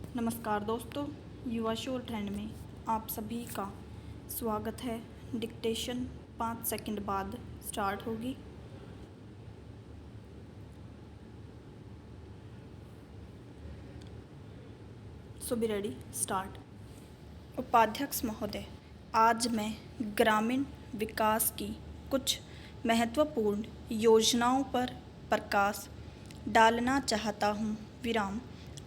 नमस्कार दोस्तों, युवा शोर ट्रेंड में आप सभी का स्वागत है। डिक्टेशन 5 सेकंड बाद स्टार्ट होगी। सो बी रेडी, स्टार्ट। उपाध्यक्ष महोदय, आज मैं ग्रामीण विकास की कुछ महत्वपूर्ण योजनाओं पर प्रकाश डालना चाहता हूँ। विराम।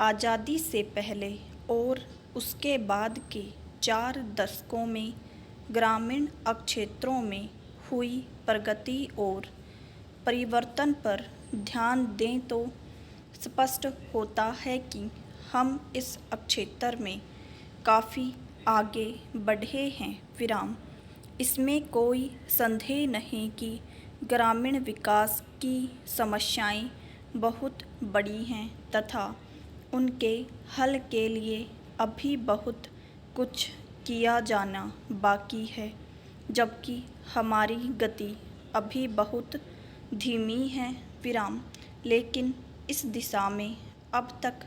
आज़ादी से पहले और उसके बाद के 4 दशकों में ग्रामीण क्षेत्रों में हुई प्रगति और परिवर्तन पर ध्यान दें तो स्पष्ट होता है कि हम इस क्षेत्र में काफ़ी आगे बढ़े हैं। विराम। इसमें कोई संदेह नहीं कि ग्रामीण विकास की समस्याएं बहुत बड़ी हैं तथा उनके हल के लिए अभी बहुत कुछ किया जाना बाकी है, जबकि हमारी गति अभी बहुत धीमी है। विराम। लेकिन इस दिशा में अब तक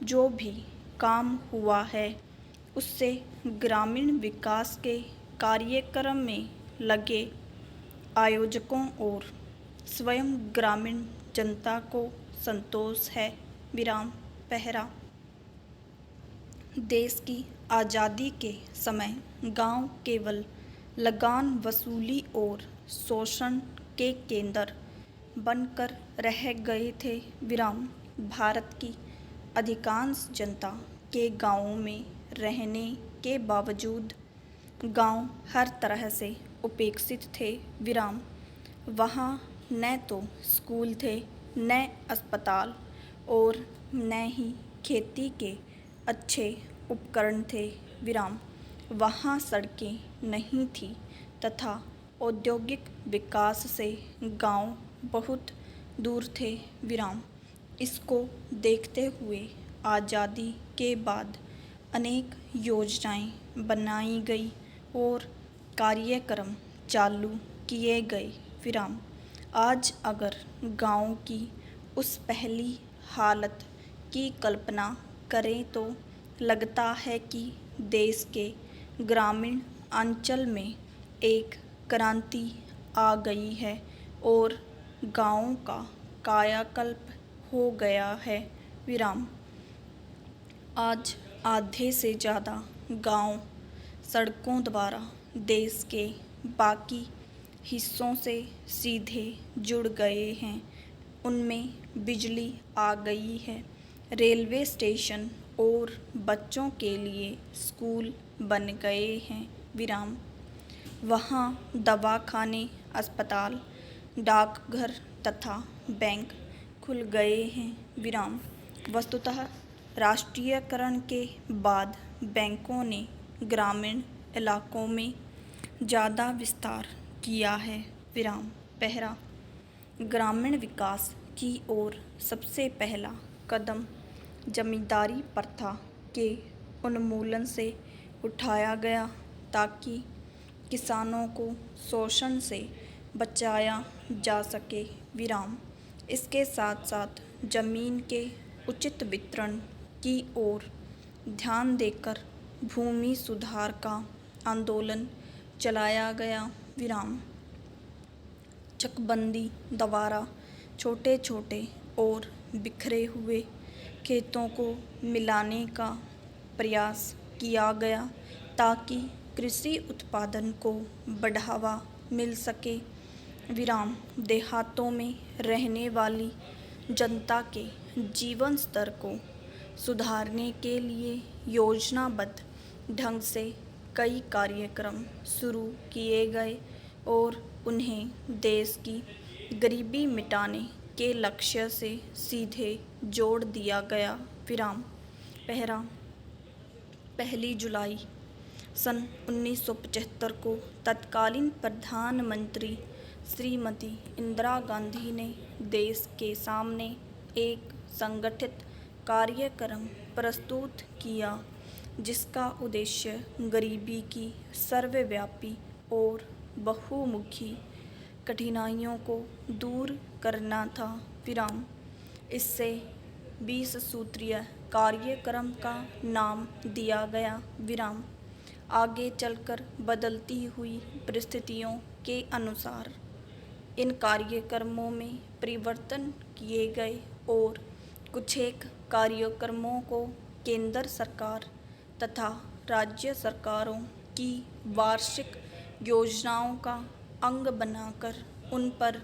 जो भी काम हुआ है उससे ग्रामीण विकास के कार्यक्रम में लगे आयोजकों और स्वयं ग्रामीण जनता को संतोष है। विराम। पहरा। देश की आज़ादी के समय गांव केवल लगान वसूली और शोषण के केंद्र बनकर रह गए थे। विराम। भारत की अधिकांश जनता के गांवों में रहने के बावजूद गांव हर तरह से उपेक्षित थे। विराम। वहाँ न तो स्कूल थे, न अस्पताल और न ही खेती के अच्छे उपकरण थे। विराम। वहाँ सड़कें नहीं थी तथा औद्योगिक विकास से गांव बहुत दूर थे। विराम। इसको देखते हुए आज़ादी के बाद अनेक योजनाएं बनाई गई और कार्यक्रम चालू किए गए। विराम। आज अगर गांव की उस पहली हालत की कल्पना करें तो लगता है कि देश के ग्रामीण अंचल में एक क्रांति आ गई है और गांवों का कायाकल्प हो गया है। विराम। आज आधे से ज़्यादा गांव सड़कों द्वारा देश के बाकी हिस्सों से सीधे जुड़ गए हैं। उनमें बिजली आ गई है, रेलवे स्टेशन और बच्चों के लिए स्कूल बन गए हैं। विराम। वहाँ दवाखाने, अस्पताल, डाकघर तथा बैंक खुल गए हैं। विराम। वस्तुतः राष्ट्रीयकरण के बाद बैंकों ने ग्रामीण इलाकों में ज़्यादा विस्तार किया है। विराम। पहला। ग्रामीण विकास की ओर सबसे पहला कदम जमींदारी प्रथा के उन्मूलन से उठाया गया ताकि किसानों को शोषण से बचाया जा सके। विराम। इसके साथ साथ जमीन के उचित वितरण की ओर ध्यान देकर भूमि सुधार का आंदोलन चलाया गया। विराम। चकबंदी द्वारा छोटे छोटे और बिखरे हुए खेतों को मिलाने का प्रयास किया गया ताकि कृषि उत्पादन को बढ़ावा मिल सके। विराम। देहातों में रहने वाली जनता के जीवन स्तर को सुधारने के लिए योजनाबद्ध ढंग से कई कार्यक्रम शुरू किए गए और उन्हें देश की गरीबी मिटाने के लक्ष्य से सीधे जोड़ दिया गया। विराम। पहला। 1 जुलाई सन 1975 को तत्कालीन प्रधानमंत्री श्रीमती इंदिरा गांधी ने देश के सामने एक संगठित कार्यक्रम प्रस्तुत किया जिसका उद्देश्य गरीबी की सर्वव्यापी और बहुमुखी कठिनाइयों को दूर करना था। विराम। इससे 20 सूत्रीय कार्यक्रम का नाम दिया गया विराम। आगे चलकर बदलती हुई परिस्थितियों के अनुसार इन कार्यक्रमों में परिवर्तन किए गए और कुछ एक कार्यक्रमों को केंद्र सरकार तथा राज्य सरकारों की वार्षिक योजनाओं का अंग बनाकर उन पर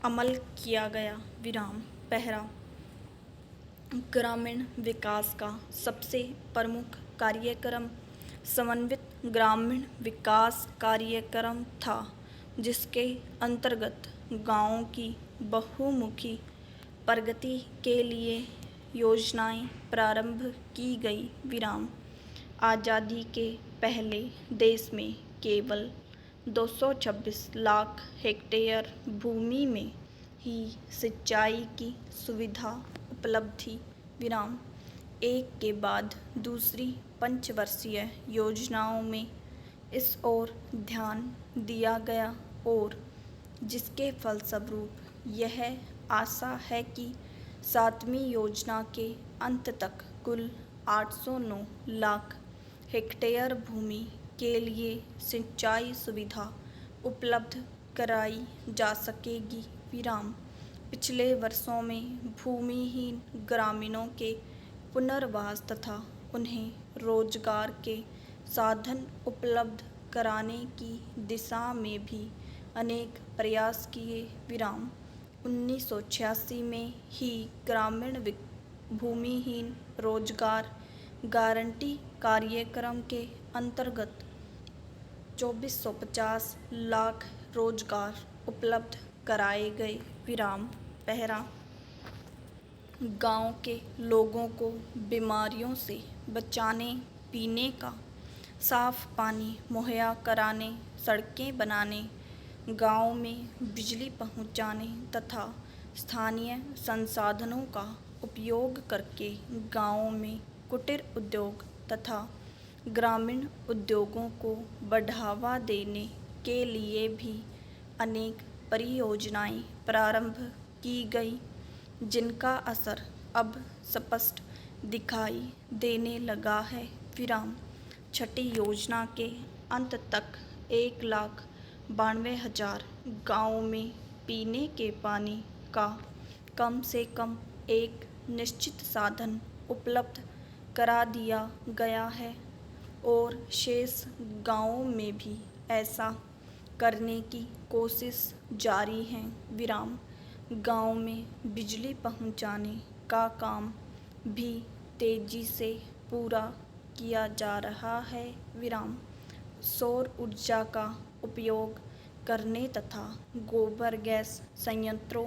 अमल किया गया विराम। पहला, ग्रामीण विकास का सबसे प्रमुख कार्यक्रम समन्वित ग्रामीण विकास कार्यक्रम था, जिसके अंतर्गत गाँवों की बहुमुखी प्रगति के लिए योजनाएं प्रारंभ की गई विराम। आज़ादी के पहले देश में केवल 226 लाख हेक्टेयर भूमि में ही सिंचाई की सुविधा उपलब्ध थी विराम। एक के बाद दूसरी पंचवर्षीय योजनाओं में इस ओर ध्यान दिया गया और जिसके फलस्वरूप यह आशा है कि 7वीं योजना के अंत तक कुल 809 लाख हेक्टेयर भूमि के लिए सिंचाई सुविधा उपलब्ध कराई जा सकेगी विराम। पिछले वर्षों में भूमिहीन ग्रामीणों के पुनर्वास तथा उन्हें रोजगार के साधन उपलब्ध कराने की दिशा में भी अनेक प्रयास किए विराम। 1986 में ही ग्रामीण भूमिहीन रोजगार गारंटी कार्यक्रम के अंतर्गत 2450 लाख रोजगार उपलब्ध कराए गए विराम। पहला, गांव के लोगों को बीमारियों से बचाने, पीने का साफ पानी मुहैया कराने, सड़कें बनाने, गांव में बिजली पहुंचाने तथा स्थानीय संसाधनों का उपयोग करके गांवों में कुटीर उद्योग तथा ग्रामीण उद्योगों को बढ़ावा देने के लिए भी अनेक परियोजनाएं प्रारंभ की गई, जिनका असर अब स्पष्ट दिखाई देने लगा है विराम। छठी योजना के अंत तक 1,92,000 गाँवों में पीने के पानी का कम से कम एक निश्चित साधन उपलब्ध करा दिया गया है और शेष गाँवों में भी ऐसा करने की कोशिश जारी है विराम। गाँव में बिजली पहुंचाने का काम भी तेजी से पूरा किया जा रहा है विराम। सौर ऊर्जा का उपयोग करने तथा गोबर गैस संयंत्रों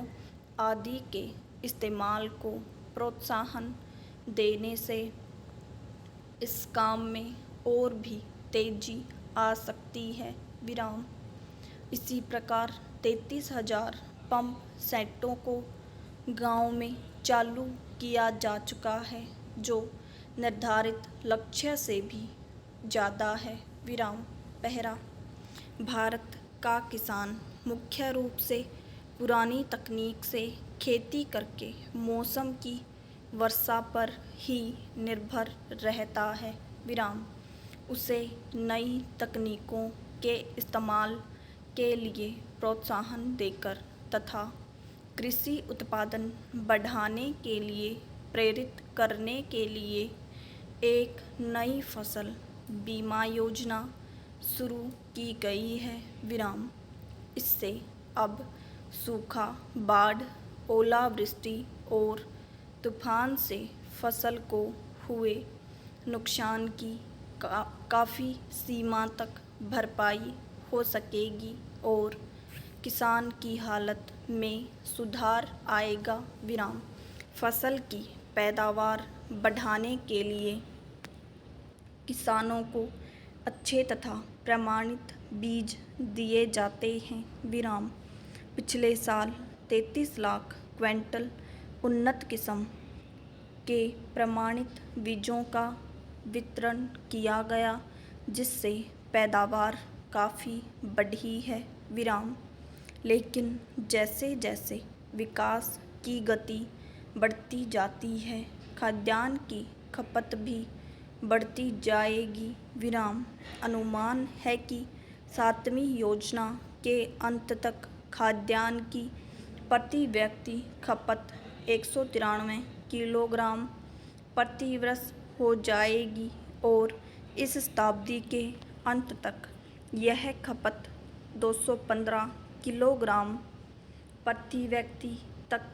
आदि के इस्तेमाल को प्रोत्साहन देने से इस काम में और भी तेजी आ सकती है विराम। इसी प्रकार 33,000 पंप सेटों को गांव में चालू किया जा चुका है, जो निर्धारित लक्ष्य से भी ज़्यादा है विराम। पहला, भारत का किसान मुख्य रूप से पुरानी तकनीक से खेती करके मौसम की वर्षा पर ही निर्भर रहता है विराम। उसे नई तकनीकों के इस्तेमाल के लिए प्रोत्साहन देकर तथा कृषि उत्पादन बढ़ाने के लिए प्रेरित करने के लिए एक नई फसल बीमा योजना शुरू की गई है विराम। इससे अब सूखा, बाढ़, ओलावृष्टि और तूफान से फसल को हुए नुकसान की काफ़ी सीमा तक भरपाई हो सकेगी और किसान की हालत में सुधार आएगा विराम। फसल की पैदावार बढ़ाने के लिए किसानों को अच्छे तथा प्रमाणित बीज दिए जाते हैं विराम। पिछले साल 33 लाख क्विंटल उन्नत किस्म के प्रमाणित बीजों का वितरण किया गया, जिससे पैदावार काफ़ी बढ़ी है विराम। लेकिन जैसे जैसे विकास की गति बढ़ती जाती है, खाद्यान्न की खपत भी बढ़ती जाएगी। विराम। अनुमान है कि 7वीं योजना के अंत तक खाद्यान्न की प्रति व्यक्ति खपत 193 किलोग्राम प्रति वर्ष हो जाएगी और इस शताब्दी के अंत तक यह खपत 215 किलोग्राम प्रति व्यक्ति तक